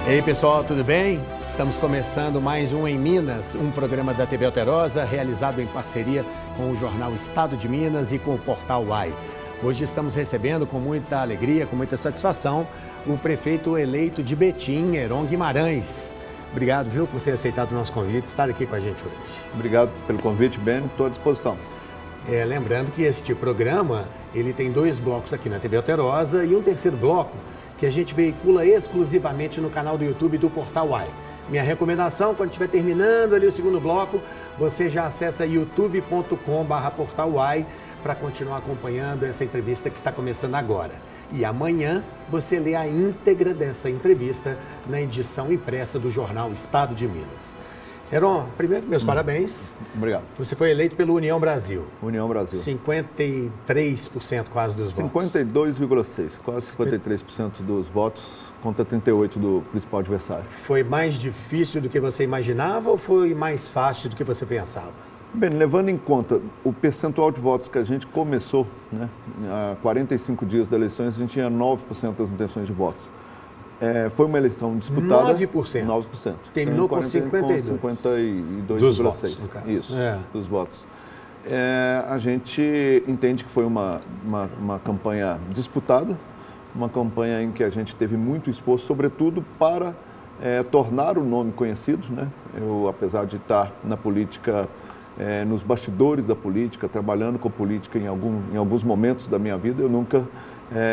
E aí, pessoal, tudo bem? Estamos começando mais um Em Minas, um programa da TV Alterosa, realizado em parceria com o jornal Estado de Minas e com o Portal UAI. Hoje estamos recebendo com muita alegria, com muita satisfação, o prefeito eleito de Betim, Heron Guimarães. Obrigado, viu, por ter aceitado o nosso convite, estar aqui com a gente hoje. Obrigado pelo convite, Ben, estou à disposição. Lembrando que este programa, ele tem 2 blocos aqui na TV Alterosa e um terceiro bloco que a gente veicula exclusivamente no canal do YouTube do Portal UAI. Minha recomendação, quando estiver terminando ali o segundo bloco, você já acessa youtube.com/portaluai para continuar acompanhando essa entrevista que está começando agora. E amanhã você lê a íntegra dessa entrevista na edição impressa do jornal Estado de Minas. Heron, primeiro, meus parabéns. Obrigado. Você foi eleito pelo União Brasil. União Brasil. 53% quase dos votos. 52,6%, quase 53% dos votos contra 38% do principal adversário. Foi mais difícil do que você imaginava ou foi mais fácil do que você pensava? Bem, levando em conta o percentual de votos que a gente começou, né, há 45 dias das eleições, a gente tinha 9% das intenções de votos. Foi uma eleição disputada. 9%? 9%. Terminou com 52%. 52,6%. No caso. Isso, dos votos. A gente entende que foi uma campanha disputada, uma campanha em que a gente teve muito esforço, sobretudo para tornar o nome conhecido, né? Eu, apesar de estar na política, nos bastidores da política, trabalhando com política em alguns momentos da minha vida, eu nunca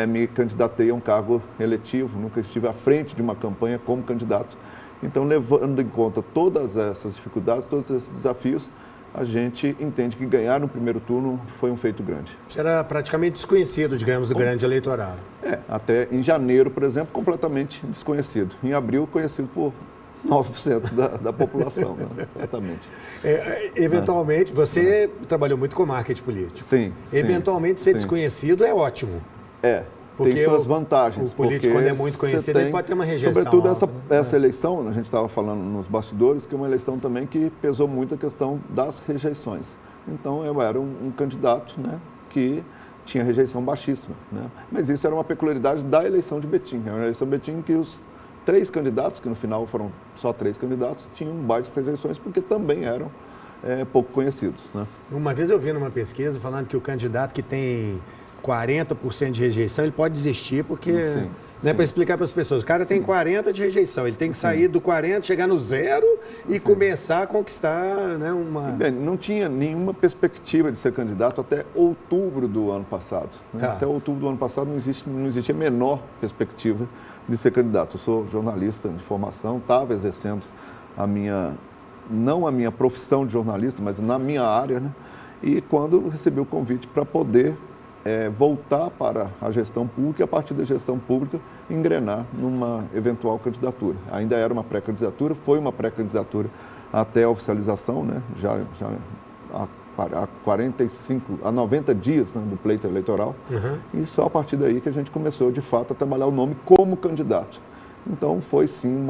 me candidatei a um cargo eletivo, nunca estive à frente de uma campanha como candidato. Então, levando em conta todas essas dificuldades, todos esses desafios, a gente entende que ganhar no primeiro turno foi um feito grande. Você era praticamente desconhecido, digamos, do grande eleitorado. Até em janeiro, por exemplo, completamente desconhecido. Em abril, conhecido por 9% da população, né? Certamente. Eventualmente, você trabalhou muito com marketing político. Sim. Eventualmente, ser desconhecido é ótimo. Porque tem suas vantagens. O político, quando é muito conhecido, ele pode ter uma rejeição sobretudo alta, essa eleição, a gente estava falando nos bastidores, que é uma eleição também que pesou muito a questão das rejeições. Então, eu era um candidato, né, que tinha rejeição baixíssima, né? Mas isso era uma peculiaridade da eleição de Betim. Era uma eleição de Betim que os 3 candidatos, que no final foram só 3 candidatos, tinham baixas rejeições porque também eram pouco conhecidos, né? Uma vez eu vi numa pesquisa falando que o candidato que tem 40% de rejeição, ele pode desistir porque, para explicar para as pessoas, o cara tem 40% de rejeição, ele tem que sair do 40%, chegar no 0% e começar a conquistar, né, uma... Bem, não tinha nenhuma perspectiva de ser candidato até outubro do ano passado, né? Até outubro do ano passado não existia a menor perspectiva de ser candidato. Eu sou jornalista de formação, estava exercendo não a minha profissão de jornalista, mas na minha área, né? E quando recebi o convite para poder voltar para a gestão pública e, a partir da gestão pública, engrenar numa eventual candidatura. Ainda era uma pré-candidatura, foi uma pré-candidatura até a oficialização, né? Já há 90 dias, né, do pleito eleitoral. E só a partir daí que a gente começou, de fato, a trabalhar o nome como candidato. Então, foi sim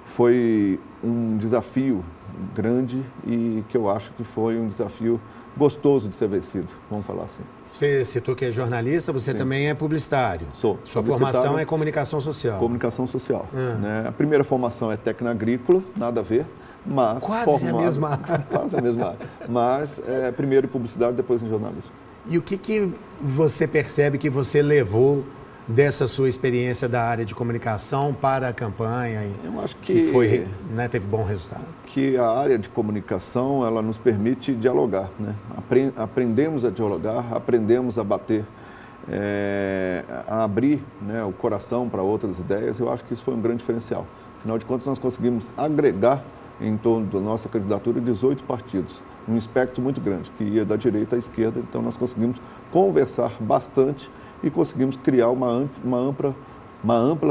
foi um desafio grande e que eu acho que foi um desafio gostoso de ser vencido, vamos falar assim. Você citou que é jornalista, você também é publicitário. Sou. Sua formação é comunicação social. Comunicação social. Né? A primeira formação é técnica agrícola, nada a ver, mas... Quase a mesma área. Quase a mesma área. Mas primeiro em publicidade, depois em jornalismo. E o que você percebe que você levou dessa sua experiência da área de comunicação para a campanha? Eu acho que foi, né, teve bom resultado. Que a área de comunicação, ela nos permite dialogar, né? Aprendemos a dialogar, aprendemos a bater, a abrir, né, o coração para outras ideias. Eu acho que isso foi um grande diferencial. Afinal de contas, nós conseguimos agregar em torno da nossa candidatura 18 partidos, um espectro muito grande, que ia da direita à esquerda. Então, nós conseguimos conversar bastante e conseguimos criar uma ampla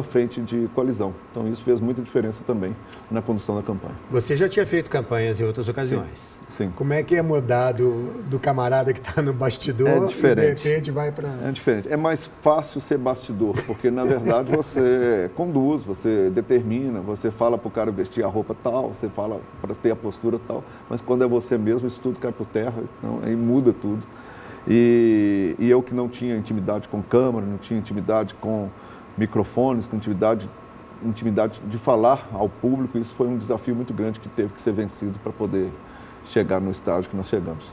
frente de coalizão. Então, isso fez muita diferença também na condução da campanha. Você já tinha feito campanhas em outras ocasiões. Sim. Como é que é mudar do camarada que está no bastidor e de repente vai para... É diferente. É mais fácil ser bastidor, porque, na verdade, você conduz, você determina, você fala para o cara vestir a roupa tal, você fala para ter a postura tal, mas quando é você mesmo, isso tudo cai por terra, então, aí muda tudo. E eu que não tinha intimidade com câmera, não tinha intimidade com microfones, com intimidade intimidade de falar ao público. Isso foi um desafio muito grande que teve que ser vencido para poder chegar no estágio que nós chegamos.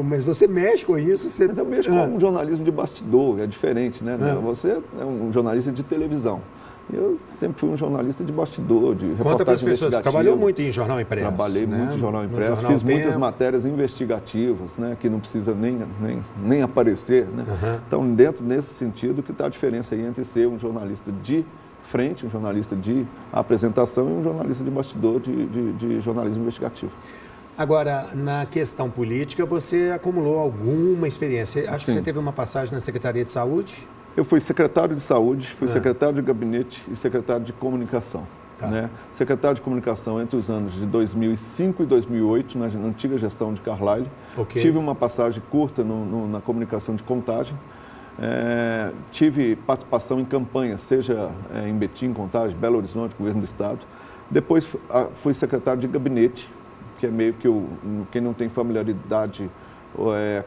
Mas você mexe com isso? Mas eu mexo com um jornalismo de bastidor, é diferente, né? Você é um jornalista de televisão. Eu sempre fui um jornalista de bastidor, de reportagem investigativa. Conta para as pessoas, você trabalhou muito em jornal impresso. Trabalhei muito em jornal impresso, fiz muitas matérias investigativas, né, que não precisa nem aparecer. Né? Então, dentro desse sentido, que está a diferença aí entre ser um jornalista de frente, um jornalista de apresentação e um jornalista de bastidor, de jornalismo investigativo. Agora, na questão política, você acumulou alguma experiência. Acho que você teve uma passagem na Secretaria de Saúde. Eu fui secretário de saúde, fui secretário de gabinete e secretário de comunicação. Né? Secretário de comunicação entre os anos de 2005 e 2008, na antiga gestão de Carlyle. Tive uma passagem curta na comunicação de Contagem. Tive participação em campanhas, seja em Betim, Contagem, Belo Horizonte, governo do estado. Depois fui secretário de gabinete, que é meio que quem não tem familiaridade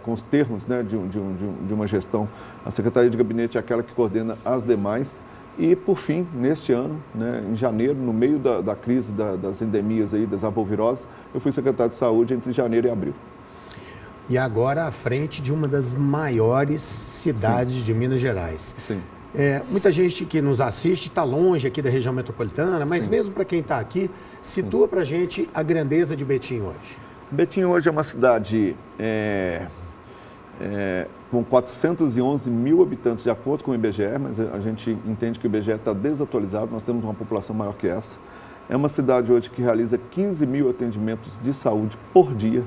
com os termos, né, de uma gestão. A Secretaria de Gabinete é aquela que coordena as demais. E, por fim, neste ano, né, em janeiro, no meio da crise das endemias, aí, das arboviroses, eu fui secretário de Saúde entre janeiro e abril. E agora à frente de uma das maiores cidades de Minas Gerais. Sim. Muita gente que nos assiste está longe aqui da região metropolitana, mas mesmo para quem está aqui, situa para a gente a grandeza de Betim hoje. Betim hoje é uma cidade com 411 mil habitantes, de acordo com o IBGE, mas a gente entende que o IBGE está desatualizado, nós temos uma população maior que essa. É uma cidade hoje que realiza 15 mil atendimentos de saúde por dia.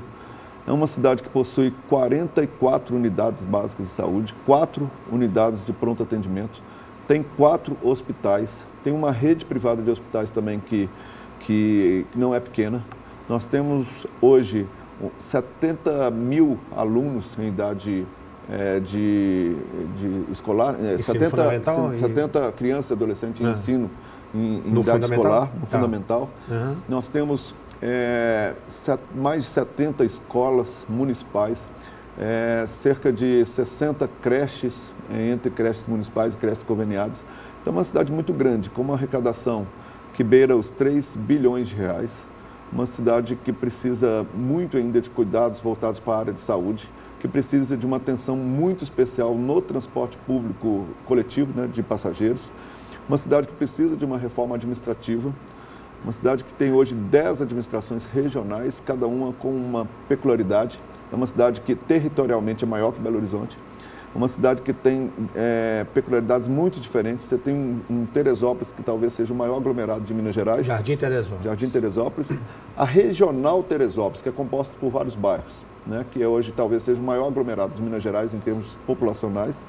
É uma cidade que possui 44 unidades básicas de saúde, 4 unidades de pronto atendimento, tem 4 hospitais, tem uma rede privada de hospitais também que não é pequena. Nós temos hoje 70 mil alunos em idade de escolar, 70 crianças e adolescentes em ensino em idade escolar, no fundamental. Nós temos mais de 70 escolas municipais, cerca de 60 creches, entre creches municipais e creches conveniadas. Então, é uma cidade muito grande, com uma arrecadação que beira os 3 bilhões de reais. Uma cidade que precisa muito ainda de cuidados voltados para a área de saúde, que precisa de uma atenção muito especial no transporte público coletivo, né, de passageiros. Uma cidade que precisa de uma reforma administrativa. Uma cidade que tem hoje 10 administrações regionais, cada uma com uma peculiaridade. É uma cidade que territorialmente é maior que Belo Horizonte. Uma cidade que tem peculiaridades muito diferentes. Você tem um Teresópolis, que talvez seja o maior aglomerado de Minas Gerais. Jardim Teresópolis. A Regional Teresópolis, que é composta por vários bairros, né, que hoje talvez seja o maior aglomerado de Minas Gerais em termos populacionais.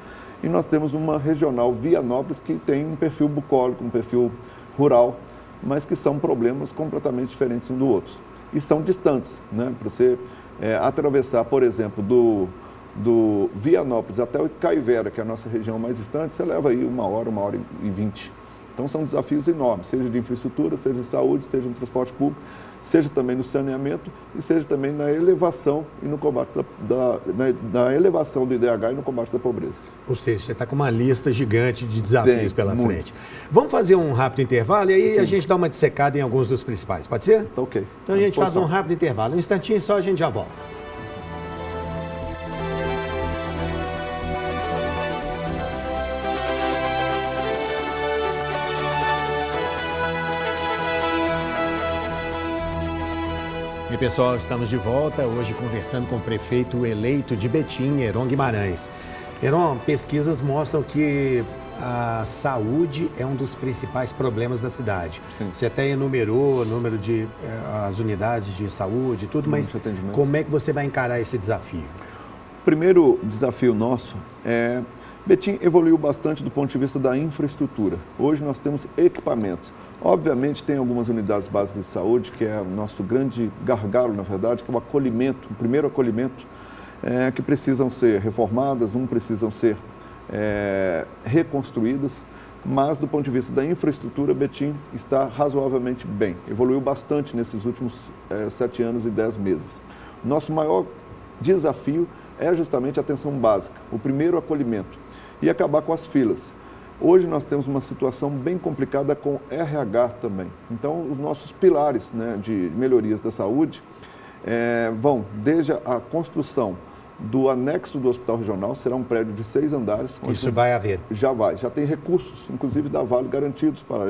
E nós temos uma Regional Vianópolis, que tem um perfil bucólico, um perfil rural, mas que são problemas completamente diferentes um do outro. E são distantes, né? Para você atravessar, por exemplo, do Vianópolis até o Caivera, que é a nossa região mais distante, você leva aí 1 hora, 1h20. Então são desafios enormes, seja de infraestrutura, seja de saúde, seja no transporte público, seja também no saneamento e seja também na elevação e no combate na elevação do IDH e no combate da pobreza. Ou seja, você está com uma lista gigante de desafios pela frente. Vamos fazer um rápido intervalo e aí a gente dá uma dissecada em alguns dos principais, pode ser? Tá ok. Então a gente faz um rápido intervalo. Um instantinho só, a gente já volta. E pessoal, estamos de volta hoje conversando com o prefeito eleito de Betim, Heron Guimarães. Heron, pesquisas mostram que a saúde é um dos principais problemas da cidade. Sim. Você até enumerou o número de as unidades de saúde e tudo, mas como é que você vai encarar esse desafio? O primeiro desafio nosso é... Betim evoluiu bastante do ponto de vista da infraestrutura. Hoje nós temos equipamentos. Obviamente tem algumas unidades básicas de saúde, que é o nosso grande gargalo, na verdade, que é o acolhimento, o primeiro acolhimento, que precisam ser reformadas, não precisam ser reconstruídas, mas do ponto de vista da infraestrutura, Betim está razoavelmente bem. Evoluiu bastante nesses últimos 7 anos e 10 meses. Nosso maior desafio é justamente a atenção básica, o primeiro acolhimento, e acabar com as filas. Hoje nós temos uma situação bem complicada com RH também. Então, os nossos pilares, né, de melhorias da saúde vão desde a construção do anexo do Hospital Regional, será um prédio de 6 andares. Isso vai haver? Já tem recursos, inclusive da Vale, garantidos para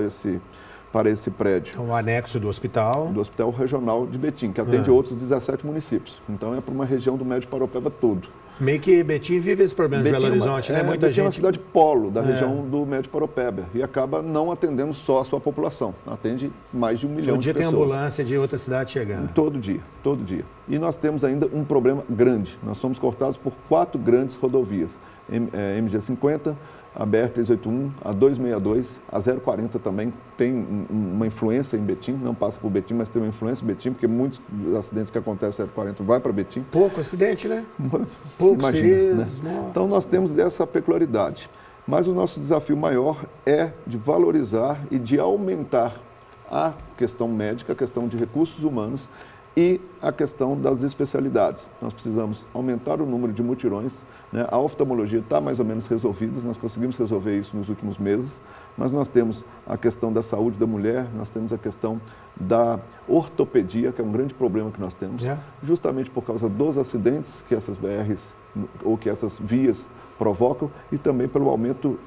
esse prédio. Então, o anexo do hospital? Do Hospital Regional de Betim, que atende outros 17 municípios. Então, é para uma região do Médio Paraopeba todo. Meio que Betim vive esse problema de Belo Horizonte, né? Muita Betim gente... é uma cidade polo da região do Médio Paraopeba e acaba não atendendo só a sua população, atende mais de 1 milhão de pessoas. Todo dia tem ambulância de outra cidade chegando. Todo dia. E nós temos ainda um problema grande, nós somos cortados por 4 grandes rodovias, MG50, a BR-381, a 262, a 040 também tem uma influência em Betim, não passa por Betim, mas tem uma influência em Betim, porque muitos acidentes que acontecem na 040 vai para Betim. Pouco acidente, né? Poucos feridos, né? Então nós temos essa peculiaridade. Mas o nosso desafio maior é de valorizar e de aumentar a questão médica, a questão de recursos humanos e a questão das especialidades. Nós precisamos aumentar o número de mutirões, né? A oftalmologia está mais ou menos resolvida, nós conseguimos resolver isso nos últimos meses, mas nós temos a questão da saúde da mulher, nós temos a questão da ortopedia, que é um grande problema que nós temos, justamente por causa dos acidentes que essas BRs ou que essas vias provocam e também pelo aumento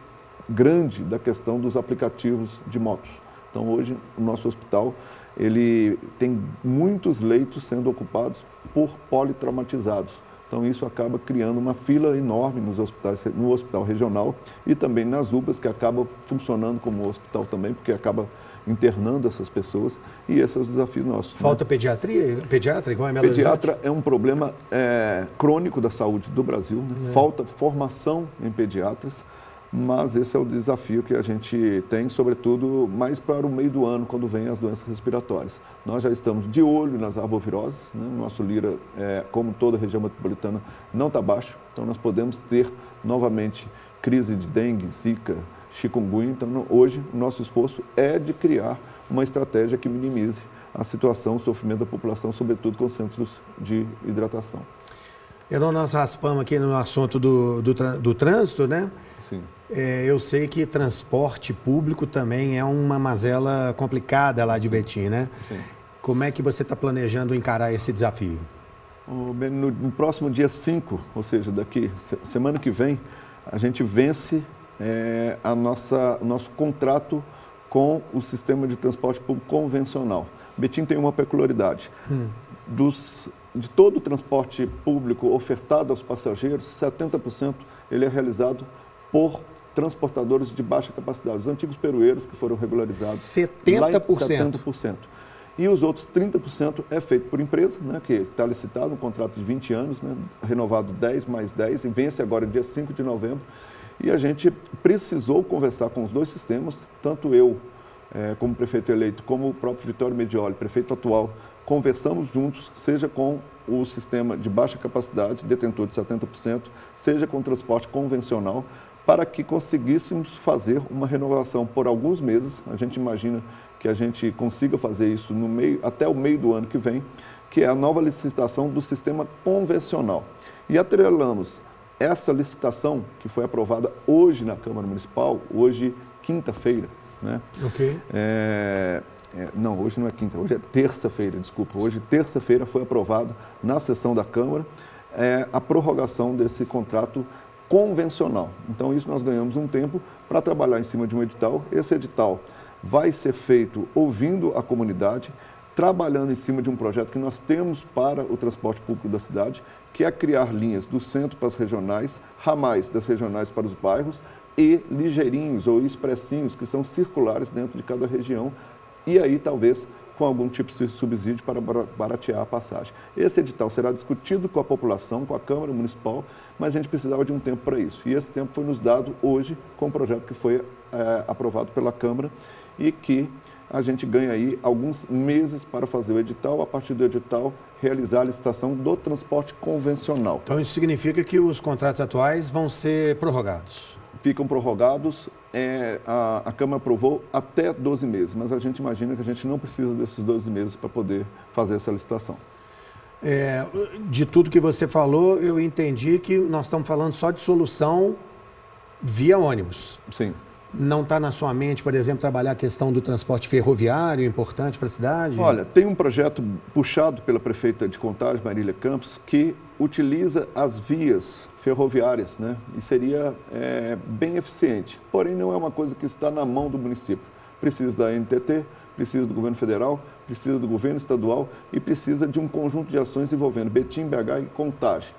grande da questão dos aplicativos de motos. Então, hoje, o nosso hospital, ele tem muitos leitos sendo ocupados por politraumatizados. Então, isso acaba criando uma fila enorme nos hospitais, no hospital regional e também nas UBAs, que acaba funcionando como hospital também, porque acaba internando essas pessoas. E esse é o desafio nosso. Falta pediatra igual em Belo Horizonte? Pediatra é um problema crônico da saúde do Brasil, né? Falta formação em pediatras. Mas esse é o desafio que a gente tem, sobretudo, mais para o meio do ano, quando vem as doenças respiratórias. Nós já estamos de olho nas arboviroses, né? Nosso Lira, como toda a região metropolitana, não está baixo. Então, nós podemos ter novamente crise de dengue, zika, chikungunya. Então, hoje, o nosso esforço é de criar uma estratégia que minimize a situação, o sofrimento da população, sobretudo com centros de hidratação. Nós raspamos aqui no assunto do trânsito, né? Sim. Eu sei que transporte público também é uma mazela complicada lá de Betim, né? Sim. Como é que você está planejando encarar esse desafio? No próximo dia 5, ou seja, semana que vem, a gente vence o nosso contrato com o sistema de transporte público convencional. Betim tem uma peculiaridade. De todo o transporte público ofertado aos passageiros, 70% ele é realizado por transportadores de baixa capacidade, os antigos peroeiros que foram regularizados. 70%? Lá em 70%. E os outros 30% é feito por empresa, né, que está licitado, um contrato de 20 anos, né, renovado 10 mais 10, e vence agora dia 5 de novembro. E a gente precisou conversar com os dois sistemas, tanto eu, como prefeito eleito, como o próprio Vitório Medioli, prefeito atual, conversamos juntos, seja com o sistema de baixa capacidade, detentor de 70%, seja com o transporte convencional, para que conseguíssemos fazer uma renovação por alguns meses. A gente imagina que a gente consiga fazer isso até o meio do ano que vem, que é a nova licitação do sistema convencional. E atrelamos essa licitação, que foi aprovada hoje na Câmara Municipal, hoje, quinta-feira, né? Ok. Não, hoje não é quinta, hoje é terça-feira, desculpa. Hoje, terça-feira, foi aprovada na sessão da Câmara a prorrogação desse contrato convencional. Então, isso nós ganhamos um tempo para trabalhar em cima de um edital. Esse edital vai ser feito ouvindo a comunidade, trabalhando em cima de um projeto que nós temos para o transporte público da cidade, que é criar linhas do centro para as regionais, ramais das regionais para os bairros e ligeirinhos ou expressinhos, que são circulares dentro de cada região, e aí talvez com algum tipo de subsídio para baratear a passagem. Esse edital será discutido com a população, com a Câmara Municipal, mas a gente precisava de um tempo para isso. E esse tempo foi nos dado hoje com o projeto que foi aprovado pela Câmara e que a gente ganha aí alguns meses para fazer o edital, a partir do edital realizar a licitação do transporte convencional. Então isso significa que os contratos atuais vão ser prorrogados? Ficam prorrogados, a Câmara aprovou até 12 meses, mas a gente imagina que a gente não precisa desses 12 meses para poder fazer essa licitação. De tudo que você falou, eu entendi que nós estamos falando só de solução via ônibus. Sim. Não está na sua mente, por exemplo, trabalhar a questão do transporte ferroviário, importante para a cidade? Olha, tem um projeto puxado pela prefeita de Contagem, Marília Campos, que utiliza as vias ferroviárias, né? E seria bem eficiente. Porém, não é uma coisa que está na mão do município. Precisa da NTT, precisa do governo federal, precisa do governo estadual e precisa de um conjunto de ações envolvendo Betim, BH e Contagem.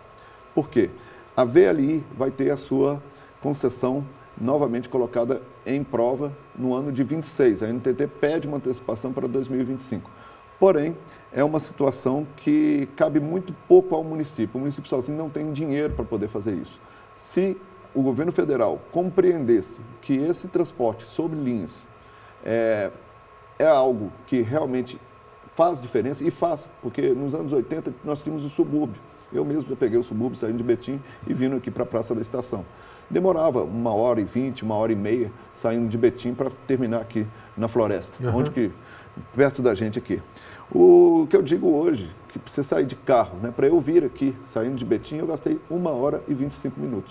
Por quê? A VLI vai ter a sua concessão novamente colocada em prova no ano de 26. A NTT pede uma antecipação para 2025. Porém, é uma situação que cabe muito pouco ao município. O município sozinho não tem dinheiro para poder fazer isso. Se o governo federal compreendesse que esse transporte sobre linhas é algo que realmente faz diferença, e faz, porque nos anos 80 nós tínhamos o subúrbio. Eu mesmo já peguei o subúrbio saindo de Betim e vindo aqui para a Praça da Estação. Demorava 1h20, 1h30 saindo de Betim para terminar aqui na Floresta, perto da gente aqui. O que eu digo hoje, que para você sair de carro, né, para eu vir aqui saindo de Betim, eu gastei 1h25.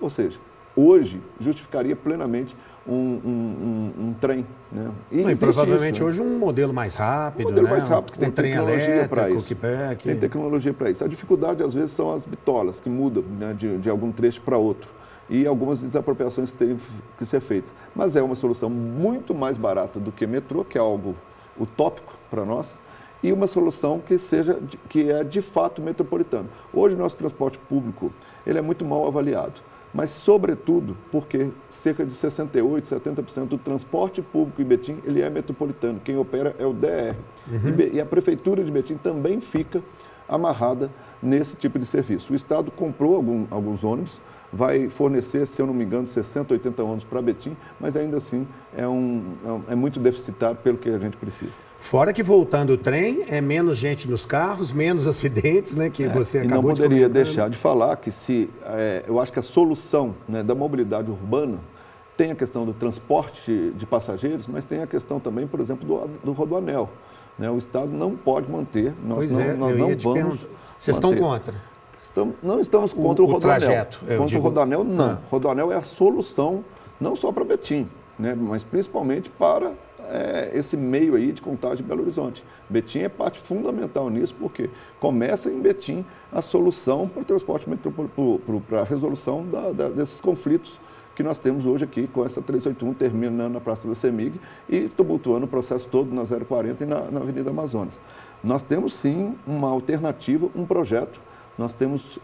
Ou seja, hoje justificaria plenamente um trem. Né? E provavelmente isso, hoje um modelo mais rápido, mais rápido, que tem tecnologia para isso. Tem tecnologia para isso. A dificuldade, às vezes, são as bitolas, que mudam, né, de algum trecho para outro. E algumas desapropriações que teriam que ser feitas. Mas é uma solução muito mais barata do que metrô, que é algo utópico para nós, e uma solução que é de fato metropolitano. Hoje o nosso transporte público ele é muito mal avaliado, mas sobretudo porque cerca de 68%, 70% do transporte público em Betim ele é metropolitano. Quem opera é o DR. E a Prefeitura de Betim também fica amarrada nesse tipo de serviço. O Estado comprou alguns ônibus, vai fornecer, se eu não me engano, 60, 80 ônibus para Betim, mas ainda assim é muito deficitário pelo que a gente precisa. Fora que voltando o trem, é menos gente nos carros, menos acidentes, né, que você acabou de comentar. Não poderia deixar de falar que eu acho que a solução, né, da mobilidade urbana tem a questão do transporte de passageiros, mas tem a questão também, por exemplo, do rodoanel. Né? O Estado não pode manter, nós não vamos. Vocês estão contra? Não estamos contra o rodoanel. Trajeto, contra o rodoanel, não. Rodoanel é a solução, não só para Betim, né, mas principalmente para esse meio aí de Contagem e Belo Horizonte. Betim é parte fundamental nisso, porque começa em Betim a solução para o transporte para a resolução desses conflitos que nós temos hoje aqui com essa 381, terminando na Praça da CEMIG e tumultuando o processo todo na 040 e na Avenida Amazonas. Nós temos sim uma alternativa, um projeto. Nós temos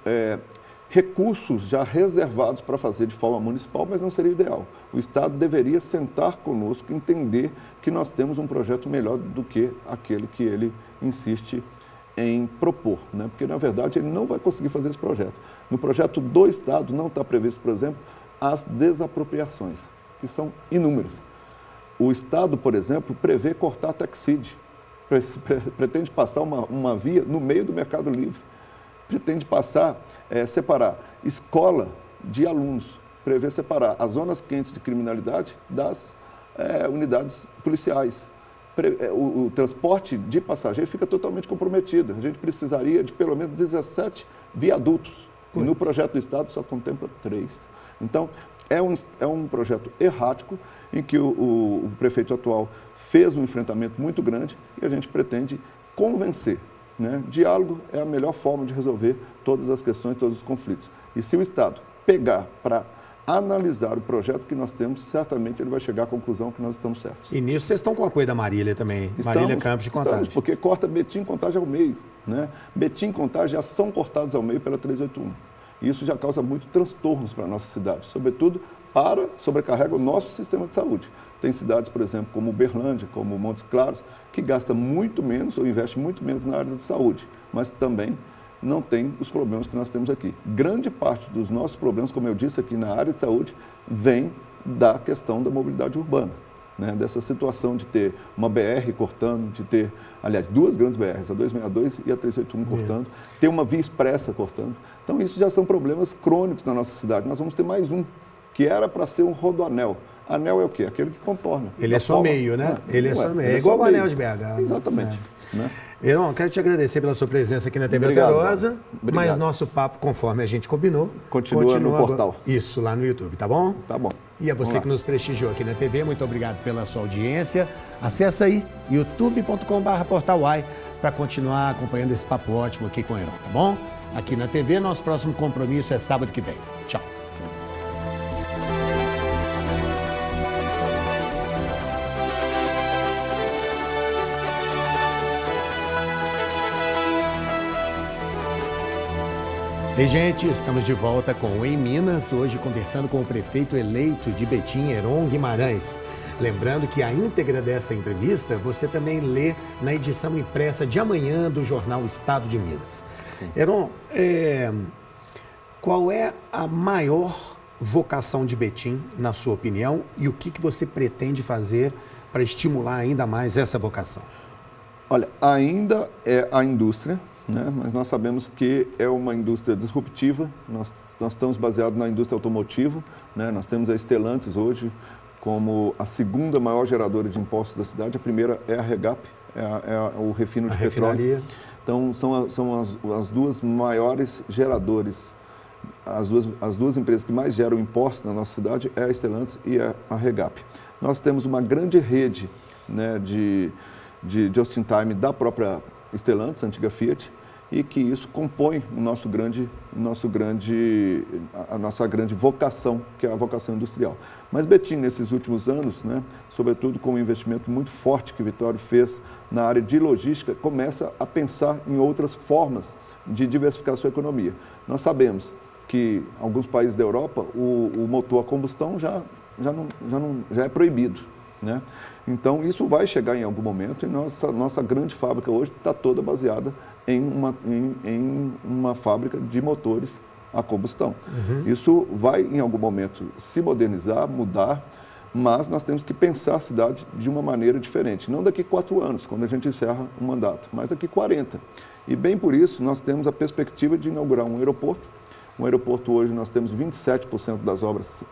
recursos já reservados para fazer de forma municipal, mas não seria ideal. O Estado deveria sentar conosco, entender que nós temos um projeto melhor do que aquele que ele insiste em propor, né? Porque, na verdade, ele não vai conseguir fazer esse projeto. No projeto do Estado não está previsto, por exemplo, as desapropriações, que são inúmeras. O Estado, por exemplo, prevê cortar taxíde, pretende passar uma via no meio do Mercado Livre, pretende separar escola de alunos, prevê separar as zonas quentes de criminalidade das unidades policiais. O transporte de passageiros fica totalmente comprometido. A gente precisaria de pelo menos 17 viadutos. E no projeto do Estado só contempla 3. Então, é um projeto errático em que o prefeito atual fez um enfrentamento muito grande e a gente pretende convencer. Né? Diálogo é a melhor forma de resolver todas as questões, todos os conflitos. E se o Estado pegar para analisar o projeto que nós temos, certamente ele vai chegar à conclusão que nós estamos certos. E nisso vocês estão com o apoio da Marília também, Marília Campos de Contagem. Estamos, porque corta Betim e Contagem ao meio. Né? Betim e Contagem já são cortados ao meio pela 381. E isso já causa muito transtornos para a nossa cidade, sobretudo sobrecarrega o nosso sistema de saúde. Tem cidades, por exemplo, como Uberlândia, como Montes Claros, que gasta muito menos ou investe muito menos na área de saúde, mas também não tem os problemas que nós temos aqui. Grande parte dos nossos problemas, como eu disse aqui na área de saúde, vem da questão da mobilidade urbana, né? Dessa situação de ter uma BR cortando, de ter, aliás, 2 grandes BRs, a 262 e a 381 cortando, ter uma via expressa cortando. Então, isso já são problemas crônicos na nossa cidade. Nós vamos ter mais um, que era para ser um rodoanel. Anel é o quê? Aquele que contorna. Ele é só meio, né? Ele é só meio. É igual o anel de BH. Exatamente. Né? Heron, quero te agradecer pela sua presença aqui na TV Alterosa, mas nosso papo, conforme a gente combinou, continua no portal. Isso, lá no YouTube, tá bom? Tá bom. E a você que nos prestigiou aqui na TV, muito obrigado pela sua audiência. Acesse aí youtube.com/portaluai para continuar acompanhando esse papo ótimo aqui com o Heron, tá bom? Aqui na TV, nosso próximo compromisso é sábado que vem. Tchau. E, gente, estamos de volta com o Em Minas, hoje conversando com o prefeito eleito de Betim, Heron Guimarães. Lembrando que a íntegra dessa entrevista você também lê na edição impressa de amanhã do jornal Estado de Minas. Heron, qual é a maior vocação de Betim, na sua opinião, e o que você pretende fazer para estimular ainda mais essa vocação? Olha, ainda é a indústria, né? Mas nós sabemos que é uma indústria disruptiva, nós estamos baseados na indústria automotiva, né? Nós temos a Stellantis hoje como a segunda maior geradora de impostos da cidade, a primeira é a Regap, é o refino de petróleo. Então, são as duas maiores geradores, as duas empresas que mais geram impostos na nossa cidade é a Stellantis e a Regap. Nós temos uma grande rede, né, de just-in-time da própria Stellantis, a antiga Fiat, e que isso compõe a nossa grande vocação, que é a vocação industrial. Mas Betim, nesses últimos anos, né, sobretudo com um investimento muito forte que Vitório fez na área de logística, começa a pensar em outras formas de diversificar a sua economia. Nós sabemos que em alguns países da Europa o motor a combustão já é proibido, né? Então, isso vai chegar em algum momento e nossa grande fábrica hoje está toda baseada em uma fábrica de motores a combustão. Isso vai, em algum momento, se modernizar, mudar, mas nós temos que pensar a cidade de uma maneira diferente. Não daqui 4 anos, quando a gente encerra o mandato, mas daqui 40. E, bem por isso, nós temos a perspectiva de inaugurar um aeroporto. Um aeroporto hoje, nós temos 27% das obras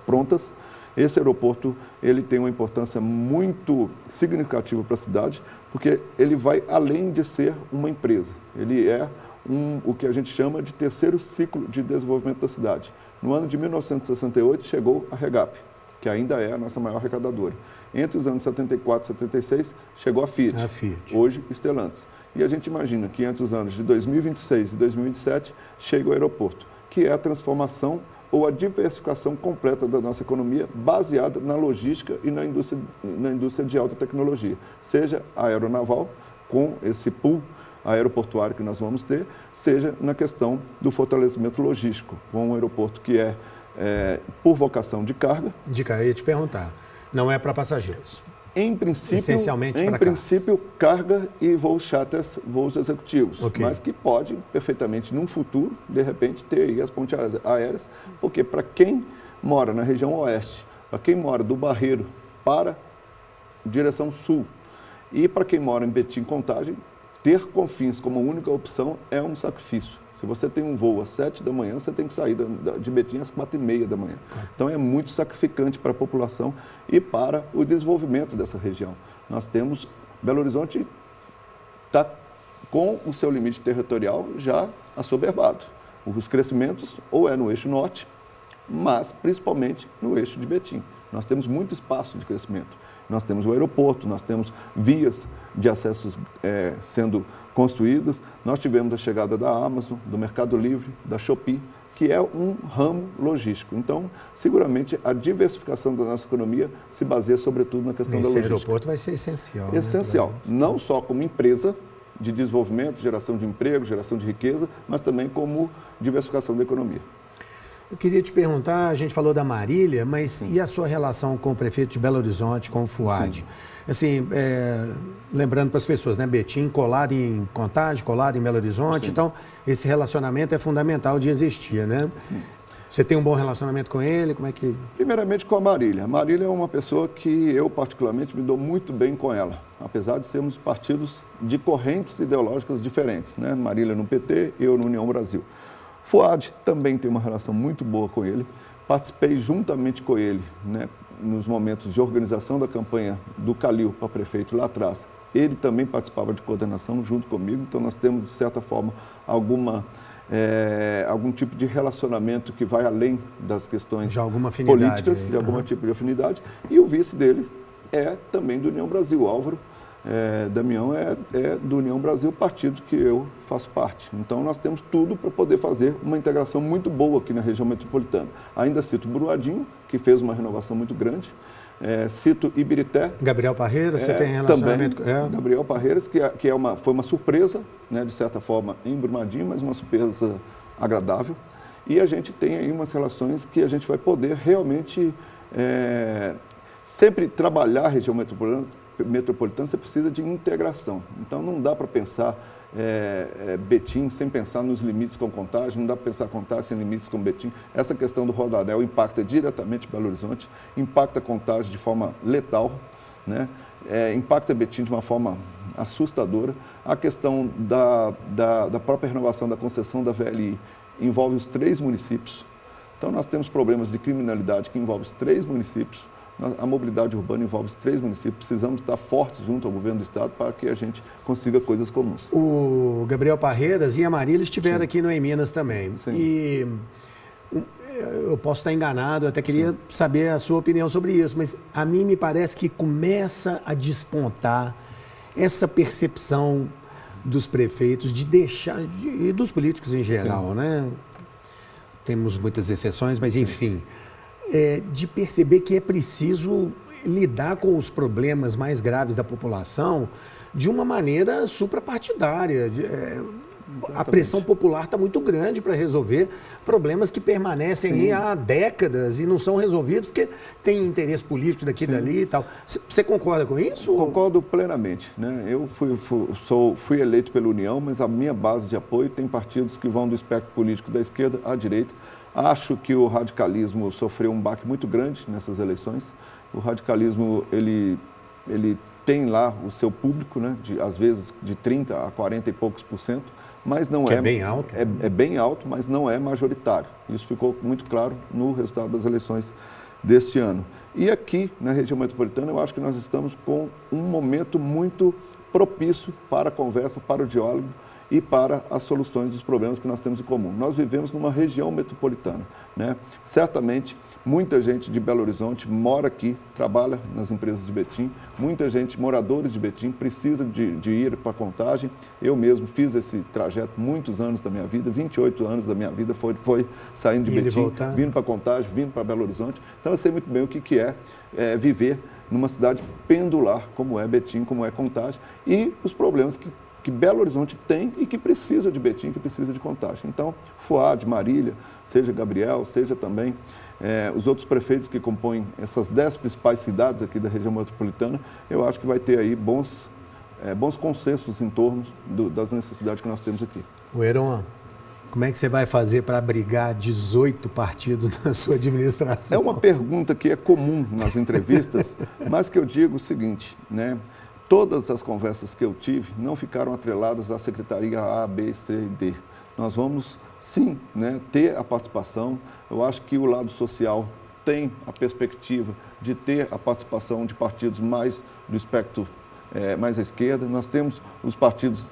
prontas. Esse aeroporto, ele tem uma importância muito significativa para a cidade, porque ele vai além de ser uma empresa. Ele é o que a gente chama de terceiro ciclo de desenvolvimento da cidade. No ano de 1968, chegou a Regap, que ainda é a nossa maior arrecadadora. Entre os anos 74 e 76, chegou a Fiat, hoje Stellantis. E a gente imagina que entre os anos de 2026 e 2027, chega o aeroporto, que é a transformação ou a diversificação completa da nossa economia baseada na logística e na indústria de alta tecnologia, seja a aeronaval, com esse pool aeroportuário que nós vamos ter, seja na questão do fortalecimento logístico, com um aeroporto que é por vocação de carga. Eu ia te perguntar, não é para passageiros? Em princípio, essencialmente para carga e voos charters, voos executivos, mas que pode perfeitamente, num futuro, de repente, ter aí as pontes aéreas, porque para quem mora na região oeste, para quem mora do Barreiro para direção sul e para quem mora em Betim, Contagem, ter Confins como única opção é um sacrifício. Se você tem um voo às 7 da manhã, você tem que sair de Betim às 4h30 da manhã. Então, é muito sacrificante para a população e para o desenvolvimento dessa região. Nós temos, Belo Horizonte está com o seu limite territorial já assoberbado. Os crescimentos ou é no eixo norte, mas principalmente no eixo de Betim. Nós temos muito espaço de crescimento. Nós temos o aeroporto, nós temos vias de acessos sendo construídas. Nós tivemos a chegada da Amazon, do Mercado Livre, da Shopee, que é um ramo logístico. Então, seguramente, a diversificação da nossa economia se baseia, sobretudo, na questão da logística. Esse aeroporto vai ser essencial. Essencial. Né, não só como empresa de desenvolvimento, geração de emprego, geração de riqueza, mas também como diversificação da economia. Eu queria te perguntar, a gente falou da Marília, mas e a sua relação com o prefeito de Belo Horizonte, com o Fuad? Assim, lembrando para as pessoas, né, Betim colado em Contagem, colado em Belo Horizonte, então esse relacionamento é fundamental de existir, né? Sim. Você tem um bom relacionamento com ele? Como é que... Primeiramente com a Marília. A Marília é uma pessoa que eu, particularmente, me dou muito bem com ela, apesar de sermos partidos de correntes ideológicas diferentes, né? Marília no PT, eu no União Brasil. Fuad também tem uma relação muito boa com ele. Participei juntamente com ele, né, nos momentos de organização da campanha do Calil para prefeito lá atrás. Ele também participava de coordenação junto comigo, então nós temos, de certa forma, alguma algum tipo de relacionamento que vai além das questões de alguma afinidade, políticas, de algum tipo de afinidade. E o vice dele é também do União Brasil, Álvaro Damião é do União Brasil, partido que eu faço parte. Então, nós temos tudo para poder fazer uma integração muito boa aqui na região metropolitana. Ainda cito Brumadinho, que fez uma renovação muito grande. Cito Ibirité. Gabriel Parreiras, você tem relacionamento com ele? Gabriel Parreiras, que foi uma surpresa, né, de certa forma, em Brumadinho, mas uma surpresa agradável. E a gente tem aí umas relações que a gente vai poder realmente sempre trabalhar a região metropolitana, você precisa de integração. Então, não dá para pensar Betim sem pensar nos limites com Contagem, não dá para pensar Contagem sem limites com Betim. Essa questão do Rodoanel impacta diretamente Belo Horizonte, impacta Contagem de forma letal, né? Impacta Betim de uma forma assustadora. A questão da própria renovação da concessão da VLI envolve os 3 municípios. Então, nós temos problemas de criminalidade que envolvem os 3 municípios. A mobilidade urbana envolve os 3 municípios. Precisamos estar fortes junto ao governo do estado para que a gente consiga coisas comuns. O Gabriel Parreiras e a Marília estiveram aqui no Em Minas também. Sim. E eu posso estar enganado, eu até queria saber a sua opinião sobre isso, mas a mim me parece que começa a despontar essa percepção dos prefeitos de deixar, e dos políticos em geral, né? Temos muitas exceções, mas enfim... de perceber que é preciso lidar com os problemas mais graves da população de uma maneira suprapartidária. A pressão popular está muito grande para resolver problemas que permanecem aí há décadas e não são resolvidos porque tem interesse político daqui e dali e tal. Você concorda com isso? Concordo plenamente, né? Eu fui eleito pela União, mas a minha base de apoio tem partidos que vão do espectro político da esquerda à direita. Acho que o radicalismo sofreu um baque muito grande nessas eleições. O radicalismo, ele tem lá o seu público, né, às vezes de 30% a 40 e poucos %, mas não é bem alto. É bem alto, mas não é majoritário. Isso ficou muito claro no resultado das eleições deste ano. E aqui, na região metropolitana, eu acho que nós estamos com um momento muito propício para a conversa, para o diálogo, e para as soluções dos problemas que nós temos em comum. Nós vivemos numa região metropolitana, né? Certamente, muita gente de Belo Horizonte mora aqui, trabalha nas empresas de Betim, muita gente, moradores de Betim, precisa de ir para Contagem. Eu mesmo fiz esse trajeto muitos anos da minha vida, 28 anos da minha vida foi saindo de Betim, vindo para Contagem, vindo para Belo Horizonte. Então, eu sei muito bem o que é viver numa cidade pendular, como é Betim, como é Contagem, e os problemas que Belo Horizonte tem e que precisa de Betim, que precisa de Contagem. Então, Fuad, Marília, seja Gabriel, seja também os outros prefeitos que compõem essas 10 principais cidades aqui da região metropolitana, eu acho que vai ter aí bons consensos em torno das necessidades que nós temos aqui. O Heron, como é que você vai fazer para abrigar 18 partidos na sua administração? É uma pergunta que é comum nas entrevistas, mas que eu digo o seguinte, né? Todas as conversas que eu tive não ficaram atreladas à secretaria A, B, C e D. Nós vamos, sim, né, ter a participação. Eu acho que o lado social tem a perspectiva de ter a participação de partidos mais do espectro mais à esquerda. Nós temos os partidos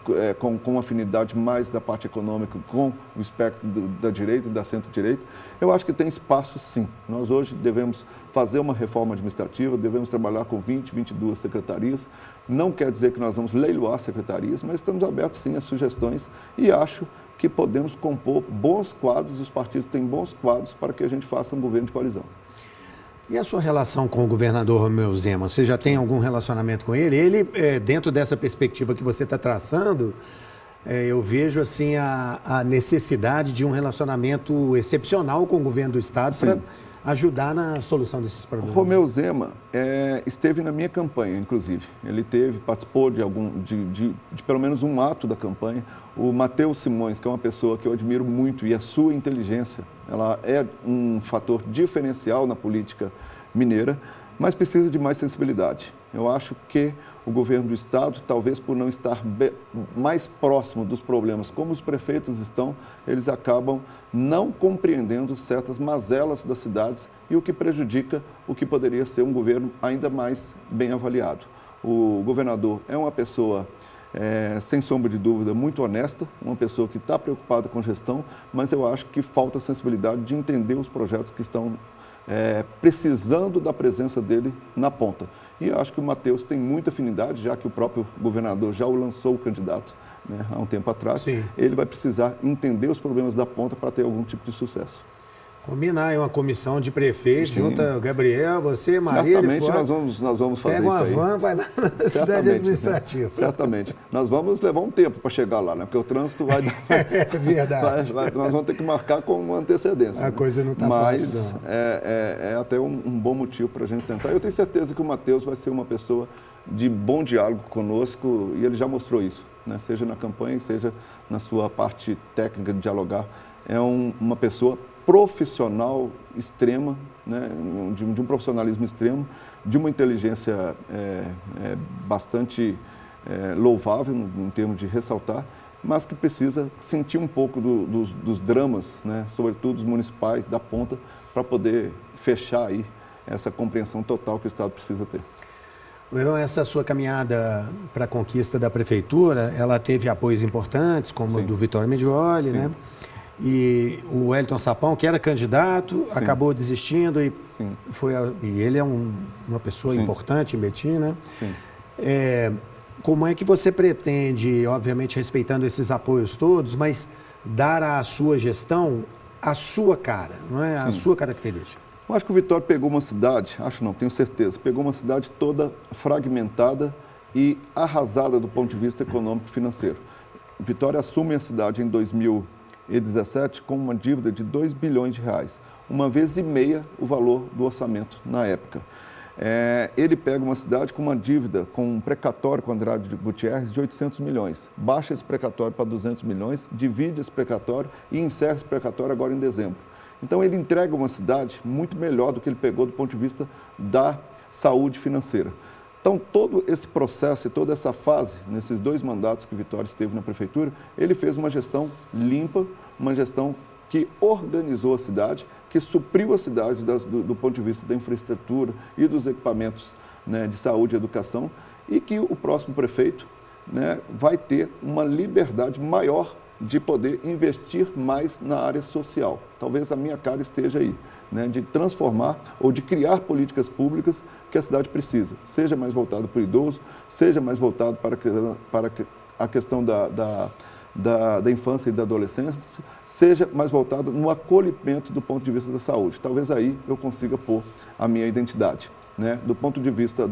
com afinidade mais da parte econômica com o espectro da direita e da centro-direita. Eu acho que tem espaço, sim. Nós hoje devemos fazer uma reforma administrativa, devemos trabalhar com 20, 22 secretarias. Não quer dizer que nós vamos leiloar secretarias, mas estamos abertos, sim, a sugestões e acho que podemos compor bons quadros, e os partidos têm bons quadros para que a gente faça um governo de coalizão. E a sua relação com o governador Romeu Zema? Você já tem algum relacionamento com ele? Ele, dentro dessa perspectiva que você está traçando, eu vejo assim a necessidade de um relacionamento excepcional com o governo do estado para ajudar na solução desses problemas. O Romeu Zema esteve na minha campanha, inclusive. Ele participou de pelo menos um ato da campanha. O Matheus Simões, que é uma pessoa que eu admiro muito, e a sua inteligência, ela é um fator diferencial na política mineira, mas precisa de mais sensibilidade. Eu acho que o governo do estado, talvez por não estar mais próximo dos problemas como os prefeitos estão, eles acabam não compreendendo certas mazelas das cidades e o que prejudica o que poderia ser um governo ainda mais bem avaliado. O governador é uma pessoa sem sombra de dúvida, muito honesta, uma pessoa que está preocupada com gestão, mas eu acho que falta sensibilidade de entender os projetos que estão precisando da presença dele na ponta. E eu acho que o Matheus tem muita afinidade, já que o próprio governador já o lançou o candidato, né, há um tempo atrás. Sim. Ele vai precisar entender os problemas da ponta para ter algum tipo de sucesso. Combinar aí uma comissão de prefeitos, junta o Gabriel, você, Maria, certamente nós vamos fazer isso aí. Pega uma van, vai lá na cidade administrativa. Né? Certamente. Nós vamos levar um tempo para chegar lá, né? Porque o trânsito vai dar... É verdade. Nós vamos ter que marcar com uma antecedência. A coisa não está fácil, não. Mas é até um bom motivo para a gente tentar. Eu tenho certeza que o Matheus vai ser uma pessoa de bom diálogo conosco e ele já mostrou isso, né? Seja na campanha, seja na sua parte técnica de dialogar. É uma pessoa profissional extrema, né, de um profissionalismo extremo, de uma inteligência bastante louvável, em termos de ressaltar, mas que precisa sentir um pouco dos dramas, né, sobretudo os municipais, da ponta, para poder fechar aí essa compreensão total que o Estado precisa ter. Verão, essa sua caminhada para a conquista da Prefeitura, ela teve apoios importantes, como o do Vitório Medioli, né? E o Wellington Sapão, que era candidato, acabou desistindo e ele é uma pessoa importante em Betim, né? Como é que você pretende, obviamente respeitando esses apoios todos, mas dar à sua gestão a sua cara, não é? A sua característica? Eu acho que o Vitória pegou uma cidade, tenho certeza, pegou uma cidade toda fragmentada e arrasada do ponto de vista econômico e financeiro. O Vitória assume a cidade em 2017 com uma dívida de 2 bilhões de reais, 1,5 vezes o valor do orçamento na época. Ele pega uma cidade com uma dívida, com um precatório com Andrade Gutierrez de 800 milhões, baixa esse precatório para 200 milhões, divide esse precatório e encerra esse precatório agora em dezembro. Então ele entrega uma cidade muito melhor do que ele pegou do ponto de vista da saúde financeira. Então, todo esse processo e toda essa fase, nesses 2 mandatos que o Vitória esteve na Prefeitura, ele fez uma gestão limpa, uma gestão que organizou a cidade, que supriu a cidade do ponto de vista da infraestrutura e dos equipamentos, né, de saúde e educação, e que o próximo prefeito, né, vai ter uma liberdade maior de poder investir mais na área social. Talvez a minha cara esteja aí, né, de transformar ou de criar políticas públicas que a cidade precisa, seja mais voltado para o idoso, seja mais voltado para a questão da infância e da adolescência, seja mais voltado no acolhimento do ponto de vista da saúde. Talvez aí eu consiga pôr a minha identidade, né, do ponto de vista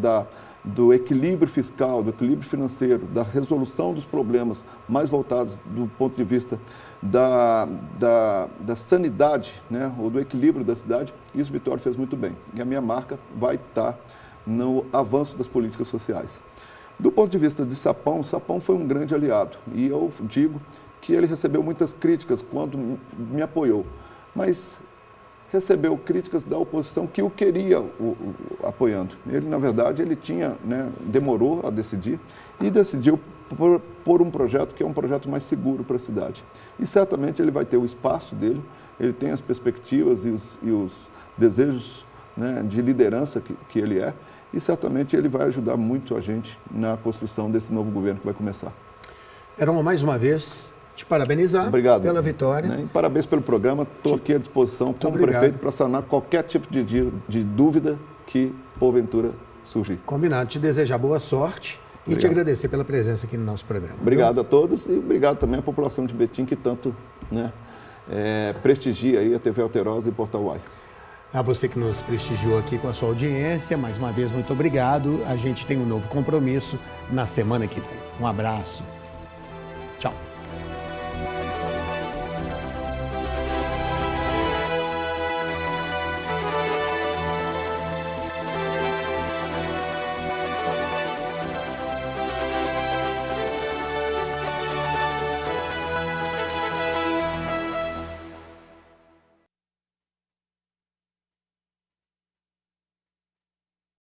do equilíbrio fiscal, do equilíbrio financeiro, da resolução dos problemas mais voltados do ponto de vista da sanidade, né, ou do equilíbrio da cidade. Isso o Vitória fez muito bem. E a minha marca vai estar no avanço das políticas sociais. Do ponto de vista de Sapão, Sapão foi um grande aliado. E eu digo que ele recebeu muitas críticas quando me apoiou. Mas recebeu críticas da oposição que o queria apoiando. Ele, na verdade, demorou a decidir e decidiu por um projeto que é um projeto mais seguro para a cidade. E certamente ele vai ter o espaço dele, ele tem as perspectivas e os desejos, né, de liderança que ele é, e certamente ele vai ajudar muito a gente na construção desse novo governo que vai começar. Heron, mais uma vez, te parabenizar pela vitória. Né? E parabéns pelo programa. Estou aqui à disposição como prefeito para sanar qualquer tipo de dúvida que, porventura, surgir. Combinado. Te desejar boa sorte e te agradecer pela presença aqui no nosso programa. Obrigado a todos e obrigado também à população de Betim que tanto, né, prestigia aí a TV Alterosa e Portal UAI. A você que nos prestigiou aqui com a sua audiência, mais uma vez, muito obrigado. A gente tem um novo compromisso na semana que vem. Um abraço.